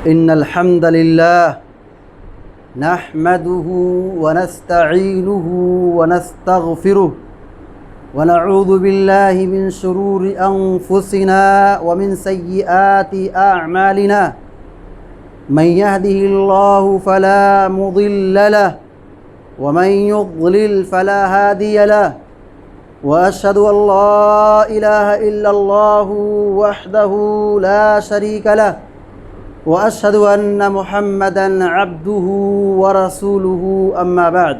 إن الحمد لله نحمده ونستعينه ونستغفره ونعوذ بالله من شرور أنفسنا ومن سيئات أعمالنا من يهده الله فلا مضل له ومن يضلل فلا هادي له وأشهد أن لا إله إلا الله وحده لا شريك له وأشهد أن محمدًا عبده ورسوله أما بعد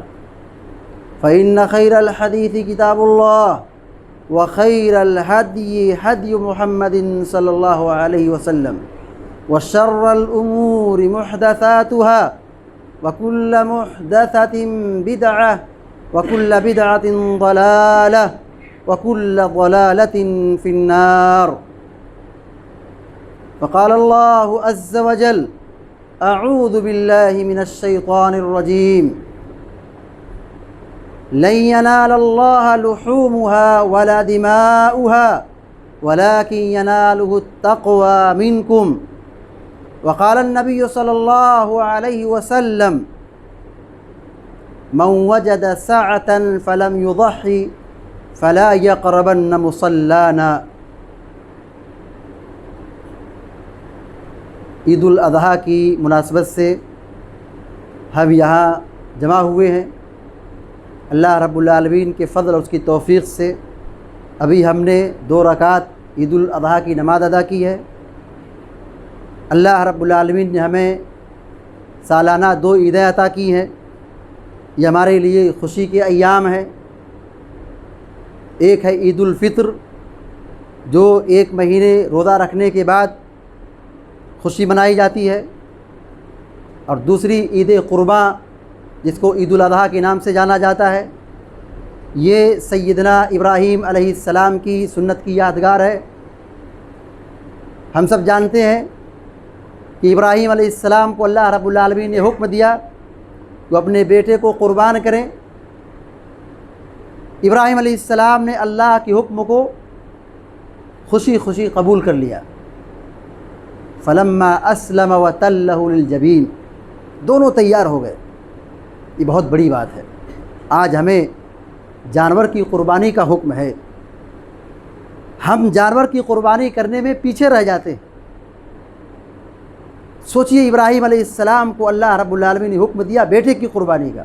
فإن خير الحديث كتاب الله وخير الهدي هدي محمد صلى الله عليه وسلم وشر الأمور محدثاتها وكل محدثة بدعة وكل بدعة ضلالة وكل ضلالة في النار. فقال الله عز وجل: أعوذ بالله من الشيطان الرجيم لن ينال الله لحومها ولا دماؤها ولكن يناله التقوى منكم. وقال النبي صلى الله عليه وسلم: من وجد سعة فلم يضحي فلا يقربن مصلانا. عید الاضحیٰ کی مناسبت سے ہم یہاں جمع ہوئے ہیں. اللہ رب العالمین کے فضل اور اس کی توفیق سے ابھی ہم نے 2 رکعت عید الاضحیٰ کی نماز ادا کی ہے. اللہ رب العالمین نے ہمیں سالانہ 2 عیدیں عطا کی ہیں. یہ ہمارے لیے خوشی کے ایام ہیں. ایک ہے عید الفطر جو 1 مہینے روزہ رکھنے کے بعد خوشی منائی جاتی ہے، اور دوسری عید قرباں جس کو عید الاضحیٰ کے نام سے جانا جاتا ہے. یہ سیدنا ابراہیم علیہ السلام کی سنت کی یادگار ہے. ہم سب جانتے ہیں کہ ابراہیم علیہ السلام کو اللہ رب العالمین نے حکم دیا کہ وہ اپنے بیٹے کو قربان کریں. ابراہیم علیہ السلام نے اللہ کے حکم کو خوشی خوشی قبول کر لیا. فلما اسلم وتلہ للجبین، دونوں تیار ہو گئے. یہ بہت بڑی بات ہے. آج ہمیں جانور کی قربانی کا حکم ہے. ہم جانور کی قربانی کرنے میں پیچھے رہ جاتے ہیں. سوچئے ابراہیم علیہ السلام کو اللہ رب العالمین نے حکم دیا بیٹے کی قربانی کا،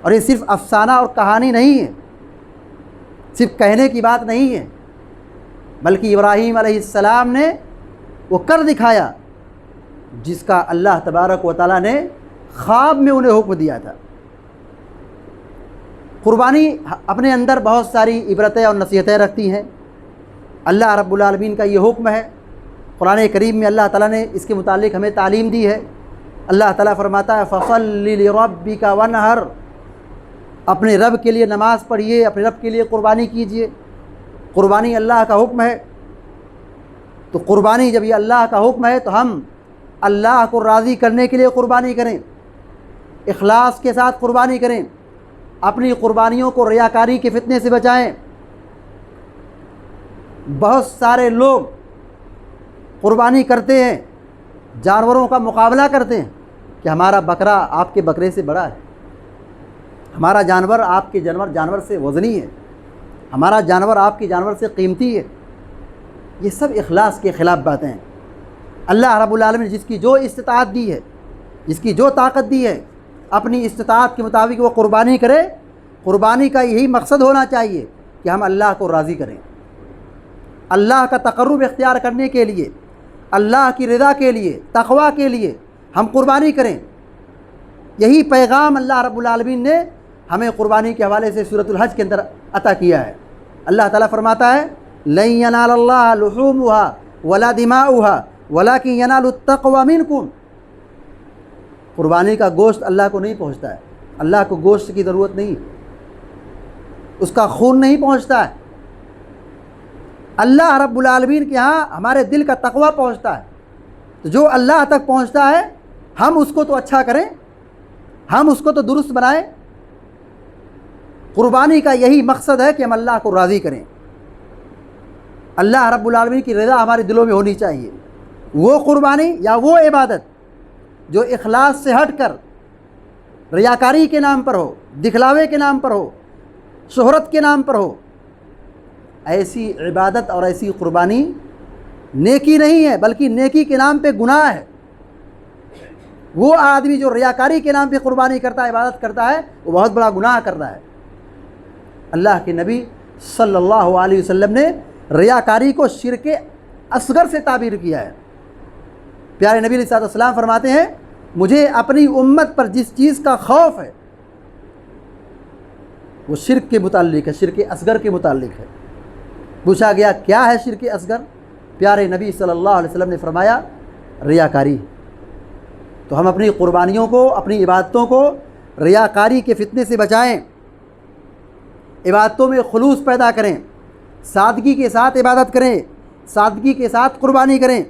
اور یہ صرف افسانہ اور کہانی نہیں ہے، صرف کہنے کی بات نہیں ہے، بلکہ ابراہیم علیہ السلام نے وہ کر دکھایا جس کا اللہ تبارک و تعالیٰ نے خواب میں انہیں حکم دیا تھا. قربانی اپنے اندر بہت ساری عبرتیں اور نصیحتیں رکھتی ہیں. اللہ رب العالمین کا یہ حکم ہے. قرآن کریم میں اللہ تعالیٰ نے اس کے متعلق ہمیں تعلیم دی ہے. اللہ تعالیٰ فرماتا ہے: فَصَلِّ لِرَبِّكَ وَانْحَرْ، اپنے رب کے لیے نماز پڑھیے، اپنے رب کے لیے قربانی کیجیے. قربانی اللہ کا حکم ہے. تو قربانی جب یہ اللہ کا حکم ہے تو ہم اللہ کو راضی کرنے کے لیے قربانی کریں، اخلاص کے ساتھ قربانی کریں، اپنی قربانیوں کو ریاکاری کے فتنے سے بچائیں. بہت سارے لوگ قربانی کرتے ہیں، جانوروں کا مقابلہ کرتے ہیں کہ ہمارا بکرا آپ کے بکرے سے بڑا ہے، ہمارا جانور آپ کے جانور سے وزنی ہے، ہمارا جانور آپ کے جانور سے قیمتی ہے. یہ سب اخلاص کے خلاف باتیں ہیں. اللہ رب العالمین نے جس کی جو استطاعت دی ہے، جس کی جو طاقت دی ہے، اپنی استطاعت کے مطابق وہ قربانی کرے. قربانی کا یہی مقصد ہونا چاہیے کہ ہم اللہ کو راضی کریں، اللہ کا تقرب اختیار کرنے کے لیے، اللہ کی رضا کے لیے، تقویٰ کے لیے ہم قربانی کریں. یہی پیغام اللہ رب العالمین نے ہمیں قربانی کے حوالے سے سورۃ الحج کے اندر عطا کیا ہے. اللہ تعالیٰ فرماتا ہے: لن ینال اللہ لحومها ولا دماؤها ولکن ینال التقوی منکم. قربانی کا گوشت اللہ کو نہیں پہنچتا ہے. اللہ کو گوشت کی ضرورت نہیں، اس کا خون نہیں پہنچتا ہے. اللہ رب العالمین کے ہاں ہمارے دل کا تقوی پہنچتا ہے. تو جو اللہ تک پہنچتا ہے ہم اس کو تو اچھا کریں، ہم اس کو تو درست بنائیں. قربانی کا یہی مقصد ہے کہ ہم اللہ کو راضی کریں. اللہ رب العالمین کی رضا ہمارے دلوں میں ہونی چاہیے. وہ قربانی یا وہ عبادت جو اخلاص سے ہٹ کر ریاکاری کے نام پر ہو، دکھلاوے کے نام پر ہو، شہرت کے نام پر ہو، ایسی عبادت اور ایسی قربانی نیکی نہیں ہے، بلکہ نیکی کے نام پہ گناہ ہے۔ وہ آدمی جو ریاکاری کے نام پہ قربانی کرتا ہے، عبادت کرتا ہے، وہ بہت بڑا گناہ کر رہا ہے۔ اللہ کے نبی صلی اللہ علیہ وسلم نے ریاکاری کو شرک اصغر سے تعبیر کیا ہے۔ پیارے نبی علیہ السلام فرماتے ہیں مجھے اپنی امت پر جس چیز کا خوف ہے وہ شرک کے متعلق ہے، شرک اصغر کے متعلق ہے۔ پوچھا گیا کیا ہے شرک اصغر؟ پیارے نبی صلی اللہ علیہ وسلم نے فرمایا ریاکاری۔ تو ہم اپنی قربانیوں کو، اپنی عبادتوں کو ریاکاری کے فتنے سے بچائیں، عبادتوں میں خلوص پیدا کریں، سادگی کے ساتھ عبادت کریں، سادگی کے ساتھ قربانی کریں۔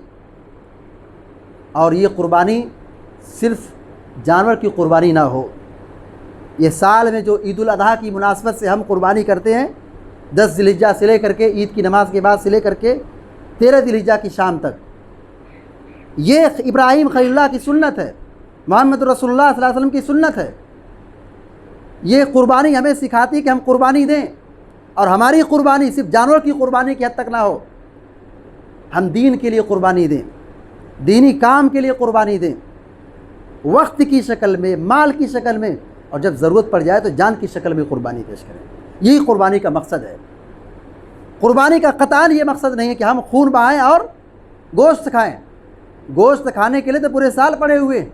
اور یہ قربانی صرف جانور کی قربانی نہ ہو، یہ سال میں جو عید الاضحیٰ کی مناسبت سے ہم قربانی کرتے ہیں، 10 ذی الحجہ سے لے کر کے عید کی نماز کے بعد سے لے کر کے 13 ذی الحجہ کی شام تک، یہ ابراہیم خلیل اللہ کی سنت ہے، محمد رسول اللہ صلی اللہ علیہ وسلم کی سنت ہے۔ یہ قربانی ہمیں سکھاتی ہے کہ ہم قربانی دیں، اور ہماری قربانی صرف جانور کی قربانی کی حد تک نہ ہو، ہم دین کے لیے قربانی دیں، دینی کام کے لیے قربانی دیں، وقت کی شکل میں، مال کی شکل میں، اور جب ضرورت پڑ جائے تو جان کی شکل میں قربانی پیش کریں۔ یہی قربانی کا مقصد ہے۔ قربانی کا قطعاً یہ مقصد نہیں ہے کہ ہم خون بہائیں اور گوشت کھائیں۔ گوشت کھانے کے لیے تو پورے سال پڑے ہوئے ہیں۔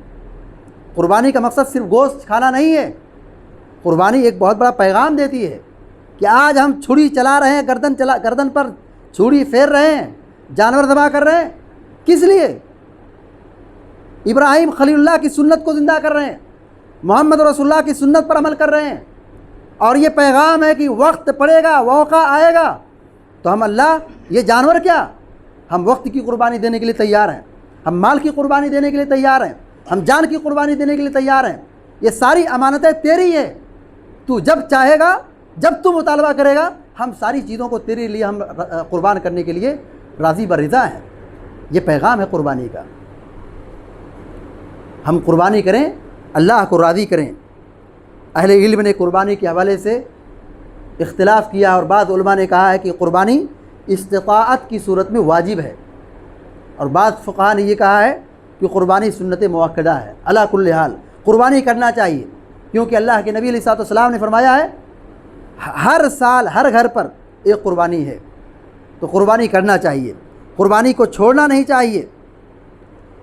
قربانی کا مقصد صرف گوشت کھانا نہیں ہے۔ قربانی ایک بہت بڑا پیغام دیتی ہے کہ آج ہم چھری چلا رہے ہیں، گردن پر چھری پھیر رہے ہیں، جانور ذبح کر رہے ہیں، کس لیے؟ ابراہیم خلیل اللہ کی سنت کو زندہ کر رہے ہیں، محمد رسول اللہ کی سنت پر عمل کر رہے ہیں، اور یہ پیغام ہے کہ وقت پڑے گا، موقع آئے گا تو ہم اللہ، یہ جانور کیا، ہم وقت کی قربانی دینے کے لیے تیار ہیں، ہم مال کی قربانی دینے کے لیے تیار ہیں، ہم جان کی قربانی دینے کے لیے تیار ہیں۔ یہ ساری امانتیں تیری ہیں، تو جب چاہے گا، جب تو مطالبہ کرے گا، ہم ساری چیزوں کو تیرے لیے ہم قربان کرنے کے لیے راضی برضا ہیں۔ یہ پیغام ہے قربانی کا۔ ہم قربانی کریں، اللہ کو راضی کریں۔ اہل علم نے قربانی کے حوالے سے اختلاف کیا، اور بعض علماء نے کہا ہے کہ قربانی استطاعت کی صورت میں واجب ہے، اور بعض فقہاء نے یہ کہا ہے کہ قربانی سنت مؤکدہ ہے۔ علی کل حال قربانی کرنا چاہیے، کیونکہ اللہ کے نبی علیہ السلام نے فرمایا ہے ہر سال ہر گھر پر ایک قربانی ہے، تو قربانی کرنا چاہیے، قربانی کو چھوڑنا نہیں چاہیے۔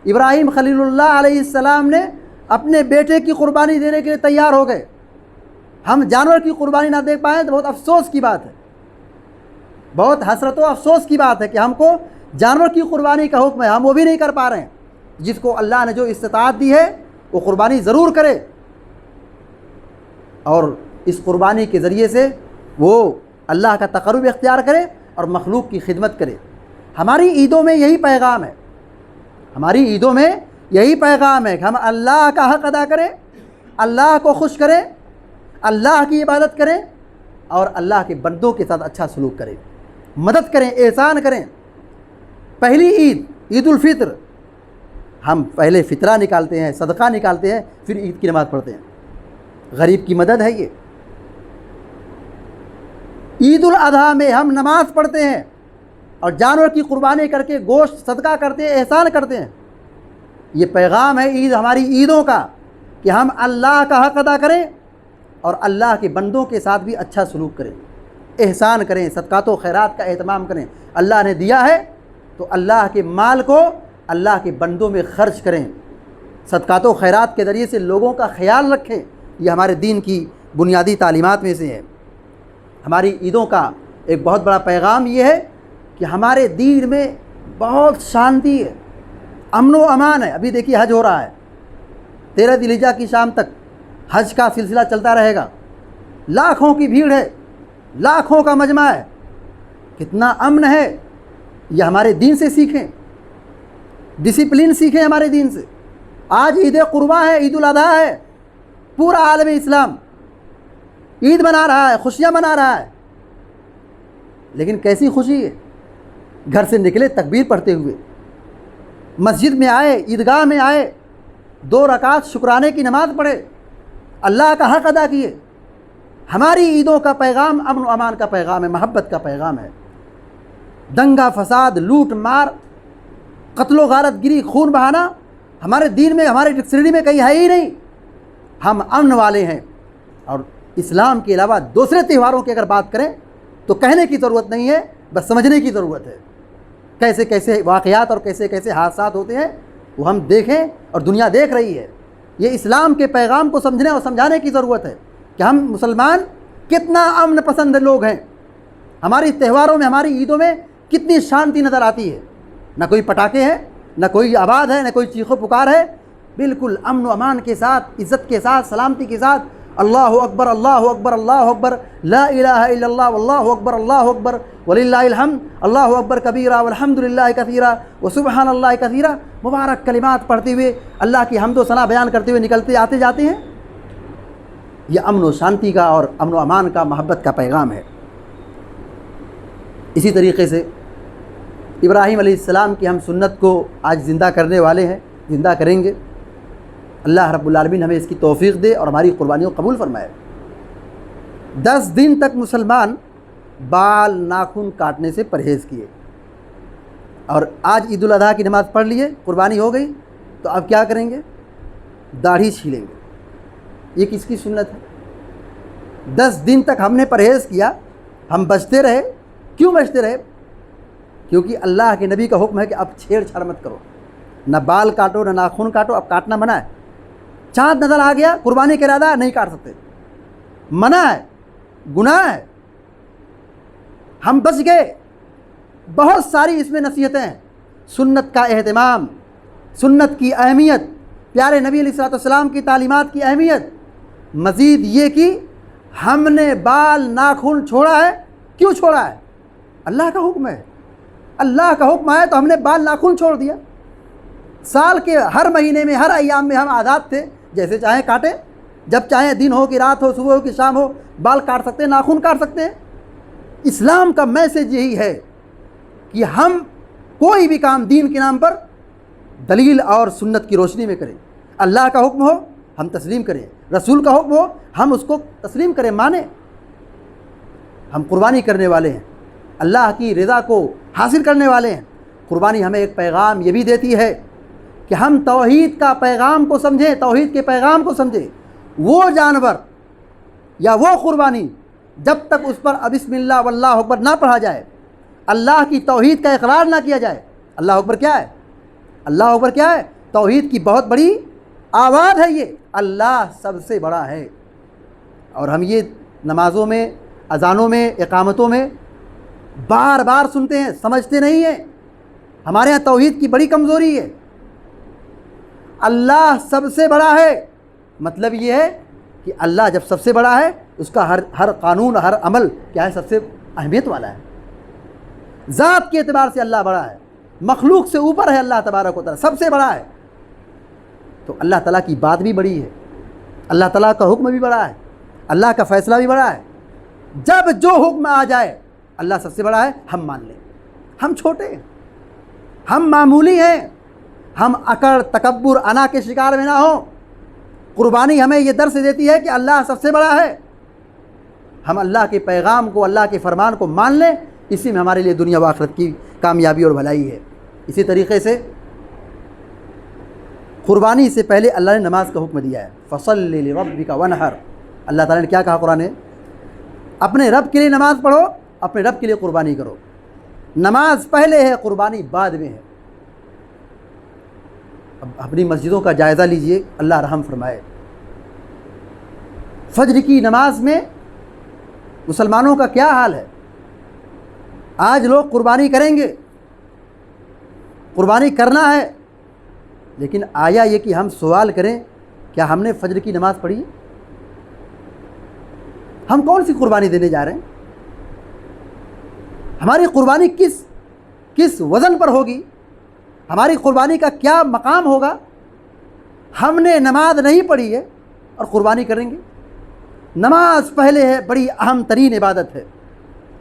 ابراہیم خلیل اللہ علیہ السلام نے اپنے بیٹے کی قربانی دینے کے لیے تیار ہو گئے۔ ہم جانور کی قربانی نہ دے پائیں تو بہت افسوس کی بات ہے، بہت حسرت و افسوس کی بات ہے کہ ہم کو جانور کی قربانی کا حکم ہے، ہم وہ بھی نہیں کر پا رہے ہیں۔ جس کو اللہ نے جو استطاعت دی ہے وہ قربانی ضرور کرے، اور اس قربانی کے ذریعے سے وہ اللہ کا تقرب اختیار کرے اور مخلوق کی خدمت کرے۔ ہماری عیدوں میں یہی پیغام ہے، ہماری عیدوں میں یہی پیغام ہے کہ ہم اللہ کا حق ادا کریں، اللہ کو خوش کریں، اللہ کی عبادت کریں، اور اللہ کے بندوں کے ساتھ اچھا سلوک کریں، مدد کریں، احسان کریں۔ پہلی عید، عید الفطر، ہم پہلے فطرہ نکالتے ہیں، صدقہ نکالتے ہیں، پھر عید کی نماز پڑھتے ہیں۔ غریب کی مدد ہے یہ۔ عید الاضحیٰ میں ہم نماز پڑھتے ہیں اور جانور کی قربانی کر کے گوشت صدقہ کرتے ہیں، احسان کرتے ہیں۔ یہ پیغام ہے عید، ہماری عیدوں کا، کہ ہم اللہ کا حق ادا کریں اور اللہ کے بندوں کے ساتھ بھی اچھا سلوک کریں، احسان کریں، صدقات و خیرات کا اہتمام کریں۔ اللہ نے دیا ہے تو اللہ کے مال کو اللہ کے بندوں میں خرچ کریں، صدقات و خیرات کے ذریعے سے لوگوں کا خیال رکھیں۔ یہ ہمارے دین کی بنیادی تعلیمات میں سے ہے۔ ہماری عیدوں کا ایک بہت بڑا پیغام یہ ہے کہ ہمارے دین میں بہت شانتی ہے، امن و امان ہے۔ ابھی دیکھیے حج ہو رہا ہے، 13 ذی الحجہ کی شام تک حج کا سلسلہ چلتا رہے گا، لاکھوں کی بھیڑ ہے، لاکھوں کا مجمع ہے، کتنا امن ہے۔ یہ ہمارے دین سے سیکھیں، ڈسپلن سیکھیں ہمارے دین سے۔ آج عید قرباں ہے، عید الاضحیٰ ہے، پورا عالم اسلام عید منا رہا ہے، خوشیاں منا رہا ہے، لیکن کیسی خوشی ہے؟ گھر سے نکلے تکبیر پڑھتے ہوئے، مسجد میں آئے, عیدگاہ میں آئے, 2 رکعت شکرانے کی نماز پڑھے, اللہ کا حق ادا کیے. ہماری عیدوں کا پیغام امن و امان کا پیغام ہے, محبت کا پیغام ہے. دنگا فساد, لوٹ مار, قتل و غارت گری, خون بہانا ہمارے دین میں, ہمارے ڈکشنری میں کہیں ہے ہی نہیں. ہم امن والے ہیں. اور اسلام کے علاوہ دوسرے تہواروں کی اگر بات کریں تو کہنے کی ضرورت نہیں ہے, بس سمجھنے کی ضرورت ہے. کیسے کیسے واقعات اور کیسے کیسے حادثات ہوتے ہیں وہ ہم دیکھیں اور دنیا دیکھ رہی ہے. یہ اسلام کے پیغام کو سمجھنے اور سمجھانے کی ضرورت ہے کہ ہم مسلمان کتنا امن پسند لوگ ہیں. ہماری تہواروں میں, ہماری عیدوں میں کتنی شانتی نظر آتی ہے. نہ کوئی پٹاخے ہیں, نہ کوئی آواز ہے, نہ کوئی چیخ و پکار ہے. بالکل امن و امان کے ساتھ, عزت کے ساتھ, سلامتی کے ساتھ اللہ اکبر اللہ اکبر اللہ اکبر لا الہ الا اللہ واللہ اکبر اللہ اکبر وللہ الحمد اللہ اکبر کبیرہ والحمد للہ کثیرہ وسبحان اللہ کثیرہ, مبارک کلمات پڑھتے ہوئے, اللہ کی حمد و ثنا بیان کرتے ہوئے نکلتے آتے جاتے ہیں. یہ امن و شانتی کا اور امن و امان کا, محبت کا پیغام ہے. اسی طریقے سے ابراہیم علیہ السلام کی ہم سنت کو آج زندہ کرنے والے ہیں, زندہ کریں گے. اللہ رب العالمین ہمیں اس کی توفیق دے اور ہماری قربانیوں کو قبول فرمائے. 10 دن تک مسلمان بال ناخن کاٹنے سے پرہیز کیے, اور آج عید الاضحیٰ کی نماز پڑھ لیے, قربانی ہو گئی, تو اب کیا کریں گے؟ داڑھی چھیلیں گے. یہ کس کی سنت ہے؟ 10 دن تک ہم نے پرہیز کیا, ہم بچتے رہے. کیوں بچتے رہے؟ کیونکہ اللہ کے نبی کا حکم ہے کہ اب چھیڑ چھاڑ مت کرو, نہ بال کاٹو نہ ناخن کاٹو. اب کاٹنا منع ہے. چاند نظر آ گیا, قربانی کا ارادہ نہیں کاٹ سکتے, منع ہے, گناہ ہے. ہم بچ گئے. بہت ساری اس میں نصیحتیں ہیں. سنت کا اہتمام, سنت کی اہمیت, پیارے نبی علیہ الصلوۃ والسلام کی تعلیمات کی اہمیت. مزید یہ کہ ہم نے بال ناخن چھوڑا ہے. کیوں چھوڑا ہے؟ اللہ کا حکم ہے. اللہ کا حکم ہے تو ہم نے بال ناخن چھوڑ دیا. سال کے ہر مہینے میں, ہر ایام میں ہم آزاد تھے, جیسے چاہیں کاٹیں. جب چاہیں دن ہو کہ رات ہو, صبح ہو کہ شام ہو, بال کاٹ سکتے ہیں, ناخن کاٹ سکتے ہیں. اسلام کا میسج یہی ہے کہ ہم کوئی بھی کام دین کے نام پر دلیل اور سنت کی روشنی میں کریں. اللہ کا حکم ہو ہم تسلیم کریں, رسول کا حکم ہو ہم اس کو تسلیم کریں, مانیں. ہم قربانی کرنے والے ہیں, اللہ کی رضا کو حاصل کرنے والے ہیں. قربانی ہمیں ایک پیغام یہ بھی دیتی ہے کہ ہم توحید کا پیغام کو سمجھیں, توحید کے پیغام کو سمجھیں. وہ جانور یا وہ قربانی جب تک اس پر بسم اللہ واللہ اکبر نہ پڑھا جائے, اللہ کی توحید کا اقرار نہ کیا جائے. اللہ اکبر کیا ہے؟ اللہ اکبر کیا ہے؟ توحید کی بہت بڑی آواز ہے. یہ اللہ سب سے بڑا ہے. اور ہم یہ نمازوں میں, اذانوں میں, اقامتوں میں بار بار سنتے ہیں, سمجھتے نہیں ہیں. ہمارے یہاں توحید کی بڑی کمزوری ہے. اللہ سب سے بڑا ہے مطلب یہ ہے کہ اللہ جب سب سے بڑا ہے, اس کا ہر قانون, ہر عمل کیا ہے؟ سب سے اہمیت والا ہے. ذات کے اعتبار سے اللہ بڑا ہے, مخلوق سے اوپر ہے. اللہ تبارک و تعالیٰ سب سے بڑا ہے. تو اللہ تعالیٰ کی بات بھی بڑی ہے, اللہ تعالیٰ کا حکم بھی بڑا ہے, اللہ کا فیصلہ بھی بڑا ہے. جب جو حکم آ جائے اللہ سب سے بڑا ہے, ہم مان لیں. ہم چھوٹے ہیں, ہم معمولی ہیں, ہم اکڑ, تکبر, انا کے شکار میں نہ ہوں. قربانی ہمیں یہ درس دیتی ہے کہ اللہ سب سے بڑا ہے. ہم اللہ کے پیغام کو, اللہ کے فرمان کو مان لیں. اسی میں ہمارے لیے دنیا و آخرت کی کامیابی اور بھلائی ہے. اسی طریقے سے قربانی سے پہلے اللہ نے نماز کا حکم دیا ہے. فَصَلِّ لِرَبِّكَ وَانْحَرْ. اللہ تعالیٰ نے کیا کہا قرآن ہے؟ اپنے رب کے لیے نماز پڑھو, اپنے رب کے لیے قربانی کرو. نماز پہلے ہے, قربانی بعد میں ہے. اب اپنی مسجدوں کا جائزہ لیجئے, اللہ رحم فرمائے. فجر کی نماز میں مسلمانوں کا کیا حال ہے؟ آج لوگ قربانی کریں گے, قربانی کرنا ہے, لیکن آیا یہ کہ ہم سوال کریں کیا ہم نے فجر کی نماز پڑھی ہے؟ ہم کون سی قربانی دینے جا رہے ہیں؟ ہماری قربانی کس وزن پر ہوگی؟ ہماری قربانی کا کیا مقام ہوگا؟ ہم نے نماز نہیں پڑھی ہے اور قربانی کریں گے. نماز پہلے ہے, بڑی اہم ترین عبادت ہے.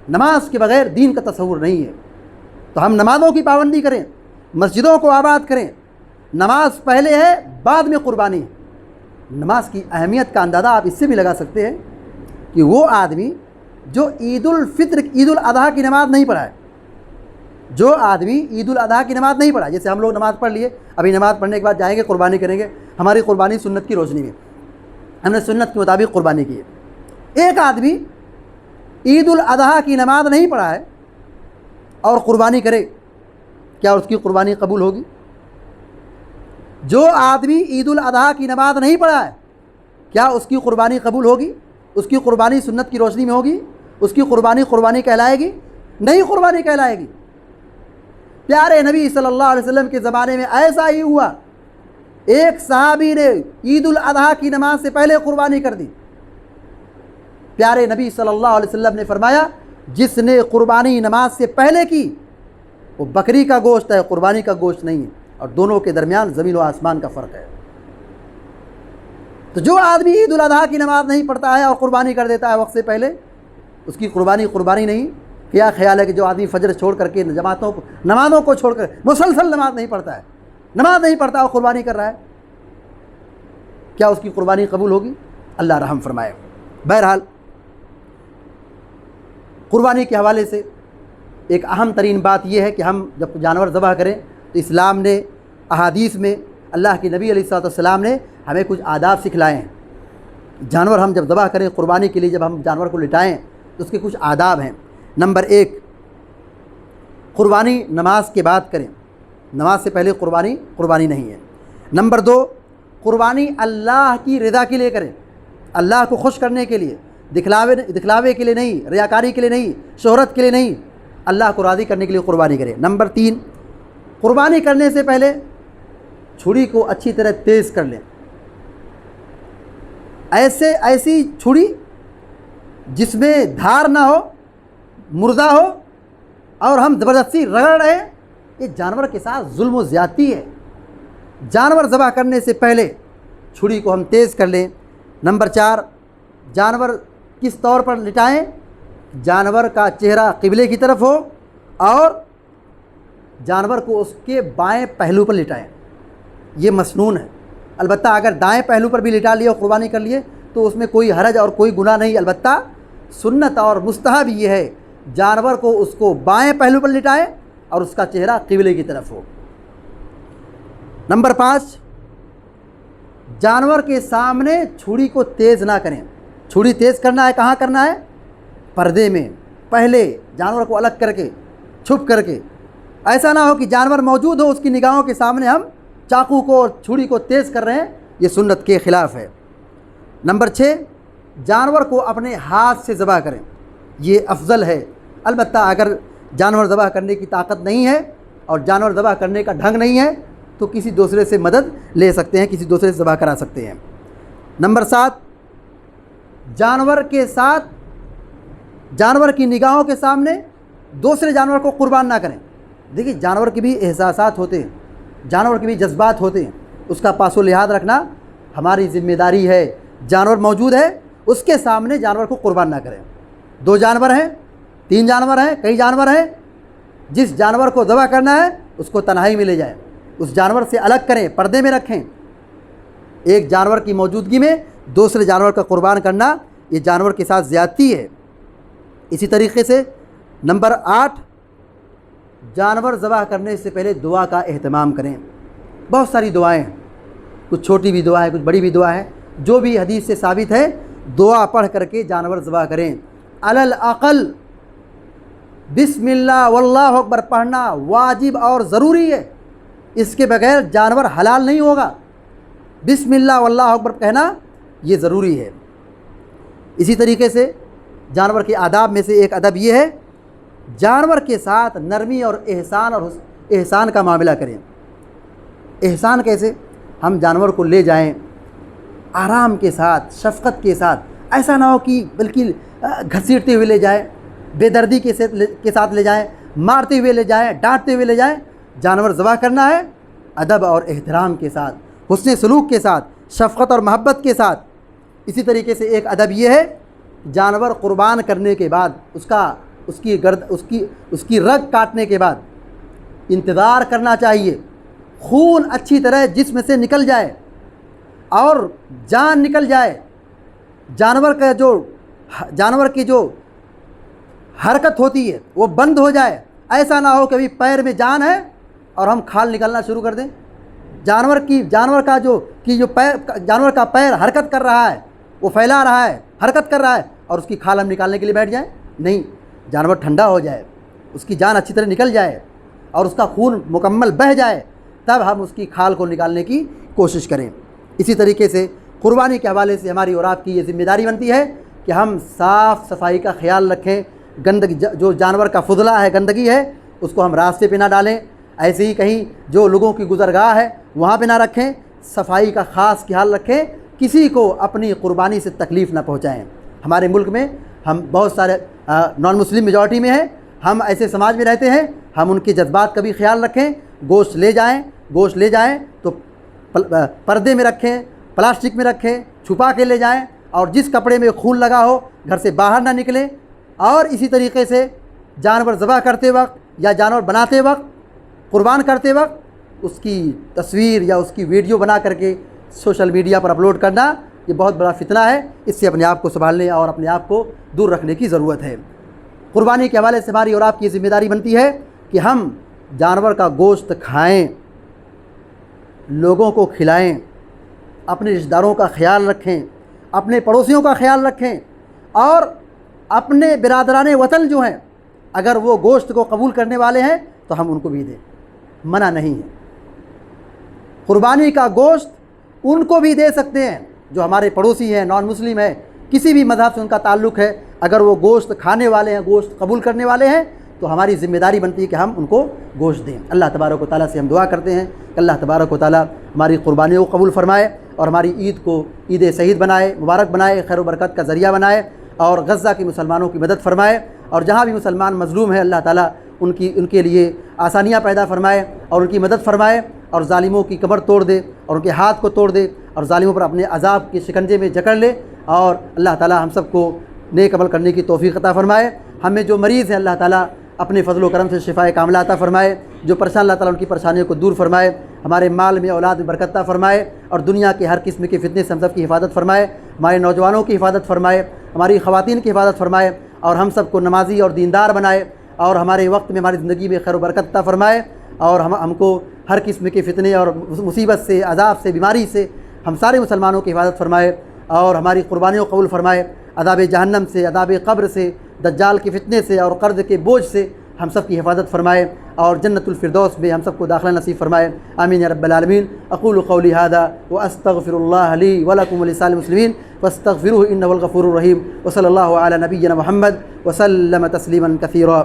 نماز کے بغیر دین کا تصور نہیں ہے. تو ہم نمازوں کی پابندی کریں, مسجدوں کو آباد کریں. نماز پہلے ہے، بعد میں قربانی ہے. نماز کی اہمیت کا اندازہ آپ اس سے بھی لگا سکتے ہیں کہ وہ آدمی جو عید الفطر عید الاضحیٰ کی نماز نہیں پڑھا ہے، جو آدمی عید الاضحیٰ کی نماز نہیں پڑھا، جیسے ہم لوگ نماز پڑھ لیے، ابھی نماز پڑھنے کے بعد جائیں گے قربانی کریں گے، ہماری قربانی سنت کی روشنی میں، ہم نے سنت کے مطابق قربانی کی ہے. ایک آدمی عید الاضحیٰ کی نماز نہیں پڑھا ہے اور قربانی کرے، کیا اس کی قربانی قبول ہوگی؟ جو آدمی عید الاضحیٰ کی نماز نہیں پڑھا ہے، کیا اس کی قربانی قبول ہوگی؟ اس کی قربانی سنت کی روشنی میں ہوگی؟ اس کی قربانی کہلائے گی؟ نہیں قربانی کہلائے گی. پیارے نبی صلی اللہ علیہ وسلم کے زمانے میں ایسا ہی ہوا. ایک صحابی نے عید الاضحیٰ کی نماز سے پہلے قربانی کر دی. پیارے نبی صلی اللہ علیہ وسلم نے فرمایا جس نے قربانی نماز سے پہلے کی وہ بکری کا گوشت ہے، قربانی کا گوشت نہیں ہے، اور دونوں کے درمیان زمین و آسمان کا فرق ہے. تو جو آدمی عید الاضحیٰ کی نماز نہیں پڑھتا ہے اور قربانی کر دیتا ہے وقت سے پہلے، اس کی قربانی نہیں. کیا خیال ہے کہ جو آدمی فجر چھوڑ کر کے نمازوں کو چھوڑ کر مسلسل نماز نہیں پڑھتا اور قربانی کر رہا ہے، کیا اس کی قربانی قبول ہوگی؟ اللہ رحم فرمائے. بہرحال قربانی کے حوالے سے ایک اہم ترین بات یہ ہے کہ ہم جب جانور ذبح کریں تو اسلام نے احادیث میں اللہ کے نبی علیہ الصلوۃ والسلام نے ہمیں کچھ آداب سکھلائے ہیں. جانور ہم جب ذبح کریں قربانی کے لیے، جب ہم جانور کو لٹائیں تو اس کے کچھ آداب ہیں. نمبر 1، قربانی نماز کے بعد کریں. نماز سے پہلے قربانی نہیں ہے. نمبر 2، قربانی اللہ کی رضا کے لیے کریں، اللہ کو خوش کرنے کے لیے، دکھلاوے کے لیے نہیں، ریاکاری کے لیے نہیں، شہرت کے لیے نہیں، اللہ کو راضی کرنے کے لیے قربانی کریں. نمبر 3، قربانی کرنے سے پہلے چھری کو اچھی طرح تیز کر لیں. ایسی چھری جس میں دھار نہ ہو، مردہ ہو اور ہم زبردستی رگڑ رہے ہیں، یہ جانور کے ساتھ ظلم و زیادتی ہے. جانور ذبح کرنے سے پہلے چھری کو ہم تیز کر لیں. نمبر 4، جانور کس طور پر لٹائیں؟ جانور کا چہرہ قبلے کی طرف ہو اور جانور کو اس کے بائیں پہلو پر لٹائیں. یہ مسنون ہے. البتہ اگر دائیں پہلو پر بھی لٹا لیے اور قربانی کر لیے تو اس میں کوئی حرج اور کوئی گناہ نہیں. البتہ سنت اور مستحب یہ ہے جانور کو اس کو بائیں پہلو پر لٹائیں اور اس کا چہرہ قبلے کی طرف ہو. نمبر 5، جانور کے سامنے چھری کو تیز نہ کریں. چھری تیز کرنا ہے کہاں کرنا ہے؟ پردے میں، پہلے جانور کو الگ کر کے، چھپ کر کے. ایسا نہ ہو کہ جانور موجود ہو، اس کی نگاہوں کے سامنے ہم چاقو کو اور چھری کو تیز کر رہے ہیں، یہ سنت کے خلاف ہے. نمبر 6، جانور کو اپنے ہاتھ سے ذبح کریں، یہ افضل ہے. البتہ اگر جانور ذبح کرنے کی طاقت نہیں ہے اور جانور ذبح کرنے کا ڈھنگ نہیں ہے تو کسی دوسرے سے مدد لے سکتے ہیں، کسی دوسرے سے ذبح کرا سکتے ہیں. نمبر 7، جانور کے ساتھ جانور کی نگاہوں کے سامنے دوسرے جانور کو قربان نہ کریں. دیکھیے جانور کے بھی احساسات ہوتے ہیں، جانور کے بھی جذبات ہوتے ہیں، اس کا پاس و لحاظ رکھنا ہماری ذمہ داری ہے. جانور موجود ہے، اس کے سامنے جانور کو قربان نہ کریں. 2 جانور ہیں، 3 جانور ہیں، کئی جانور ہیں، جس جانور کو ذبح کرنا ہے اس کو تنہائی میں لے جائیں، اس جانور سے الگ کریں، پردے میں رکھیں. ایک جانور کی موجودگی میں دوسرے جانور کا قربان کرنا یہ جانور کے ساتھ زیادتی ہے. اسی طریقے سے نمبر 8، جانور ذبح کرنے سے پہلے دعا کا اہتمام کریں. بہت ساری دعائیں ہیں، کچھ چھوٹی بھی دعا ہے، کچھ بڑی بھی دعا ہے. جو بھی حدیث سے ثابت ہے دعا پڑھ کر کے جانور ذبح کریں. علی الاقل بسم اللہ واللہ اکبر پڑھنا واجب اور ضروری ہے. اس کے بغیر جانور حلال نہیں ہوگا. بسم اللہ واللہ اکبر کہنا یہ ضروری ہے. اسی طریقے سے جانور کے آداب میں سے ایک ادب یہ ہے جانور کے ساتھ نرمی اور احسان کا معاملہ کریں. احسان کیسے؟ ہم جانور کو لے جائیں آرام کے ساتھ، شفقت کے ساتھ، ایسا نہ ہو کہ بلکہ گھسیٹتے ہوئے لے جائیں، بے دردی کے ساتھ لے جائیں، مارتے ہوئے لے جائیں، ڈانٹتے ہوئے لے جائیں. جانور ذبح کرنا ہے ادب اور احترام کے ساتھ، حسن سلوک کے ساتھ، شفقت اور محبت کے ساتھ. اسی طریقے سے ایک ادب یہ ہے جانور قربان کرنے کے بعد اس کی رگ کاٹنے کے بعد انتظار کرنا چاہیے، خون اچھی طرح جسم سے نکل جائے اور جان نکل جائے، جانور کی جو حرکت ہوتی ہے وہ بند ہو جائے۔ ایسا نہ ہو کہ ابھی پیر میں جان ہے اور ہم کھال نکالنا شروع کر دیں۔ جانور کا پیر حرکت کر رہا ہے، وہ پھیلا رہا ہے، حرکت کر رہا ہے، اور اس کی کھال ہم نکالنے کے لیے بیٹھ جائیں؟ نہیں، جانور ٹھنڈا ہو جائے، اس کی جان اچھی طرح نکل جائے اور اس کا خون مکمل بہہ جائے، تب ہم اس کی کھال کو نکالنے کی کوشش کریں۔ اسی طریقے سے قربانی کے حوالے سے ہماری اور آپ کی یہ ذمہ داری بنتی ہے کہ ہم صاف صفائی کا خیال رکھیں۔ گندگی، جو جانور کا فضلہ ہے، گندگی ہے، اس کو ہم راستے پہ نہ ڈالیں، ایسے ہی کہیں جو لوگوں کی گزرگاہ ہے وہاں پہ نہ رکھیں۔ صفائی کا خاص خیال رکھیں، کسی کو اپنی قربانی سے تکلیف نہ پہنچائیں۔ ہمارے ملک میں ہم بہت سارے نان مسلم میجورٹی میں ہیں، ہم ایسے سماج میں رہتے ہیں، ہم ان کے جذبات کا بھی خیال رکھیں۔ گوشت لے جائیں تو پردے میں رکھیں، پلاسٹک میں رکھیں، چھپا کے لے جائیں، اور جس کپڑے میں خون لگا ہو گھر سے باہر نہ نکلیں۔ اور اسی طریقے سے جانور ذبح کرتے وقت یا جانور بناتے وقت، قربان کرتے وقت اس کی تصویر یا اس کی ویڈیو بنا کر کے سوشل میڈیا پر اپلوڈ کرنا یہ بہت بڑا فتنہ ہے۔ اس سے اپنے آپ کو سنبھالنے اور اپنے آپ کو دور رکھنے کی ضرورت ہے۔ قربانی کے حوالے سے ہماری اور آپ کی ذمہ داری بنتی ہے کہ ہم جانور کا گوشت کھائیں، لوگوں کو کھلائیں، اپنے رشتہ داروں کا خیال رکھیں، اپنے پڑوسیوں کا خیال رکھیں، اور اپنے برادران وطن جو ہیں اگر وہ گوشت کو قبول کرنے والے ہیں تو ہم ان کو بھی دیں، منع نہیں ہے۔ قربانی کا گوشت ان کو بھی دے سکتے ہیں جو ہمارے پڑوسی ہیں، نان مسلم ہیں، کسی بھی مذہب سے ان کا تعلق ہے، اگر وہ گوشت کھانے والے ہیں، گوشت قبول کرنے والے ہیں، تو ہماری ذمہ داری بنتی ہے کہ ہم ان کو گوشت دیں۔ اللہ تبارک و تعالیٰ سے ہم دعا کرتے ہیں کہ اللہ تبارک و تعالیٰ ہماری قربانیوں کو قبول فرمائے اور ہماری عید کو عید سعید بنائے، مبارک بنائے، خیر و برکت کا ذریعہ بنائے، اور غزہ کے مسلمانوں کی مدد فرمائے، اور جہاں بھی مسلمان مظلوم ہیں اللہ تعالیٰ ان کے لیے آسانیاں پیدا فرمائے اور ان کی مدد فرمائے، اور ظالموں کی کمر توڑ دے اور ان کے ہاتھ کو توڑ دے اور ظالموں پر اپنے عذاب کے شکنجے میں جکڑ لے، اور اللہ تعالیٰ ہم سب کو نیک عمل کرنے کی توفیق عطا فرمائے۔ ہمیں جو مریض ہیں اللہ تعالیٰ اپنے فضل و کرم سے شفائے کاملہ عطا فرمائے، جو پریشان اللہ تعالیٰ ان کی پریشانیوں کو دور فرمائے، ہمارے مال میں اولاد میں برکت عطا فرمائے، اور دنیا کے ہر قسم کے فتنے سے ہم سب کی حفاظت فرمائے، ہمارے نوجوانوں کی حفاظت فرمائے، ہماری خواتین کی حفاظت فرمائے، اور ہم سب کو نمازی اور دیندار بنائے، اور ہمارے وقت میں ہماری زندگی میں خیر و برکت عطا فرمائے، اور ہم کو ہر قسم کے فتنے اور مصیبت سے، عذاب سے، بیماری سے ہم سارے مسلمانوں کی حفاظت فرمائے، اور ہماری قربانیوں کو قبول فرمائے، عذاب جہنم سے، عذاب قبر سے، دجال کے فتنے سے اور قرض کے بوجھ سے ہم سب کی حفاظت فرمائے، اور جنت الفردوس میں ہم سب کو داخلہ نصیب فرمائے۔ آمین یا رب العالمین۔ اقول قولی ھذا واستغفر اللہ لی ولکم ولسائر المسلمین فاستغفروہ انہ الغفور الرحیم، وصلی اللہ علی نبینا محمد وسلم تسلیما کثیرا۔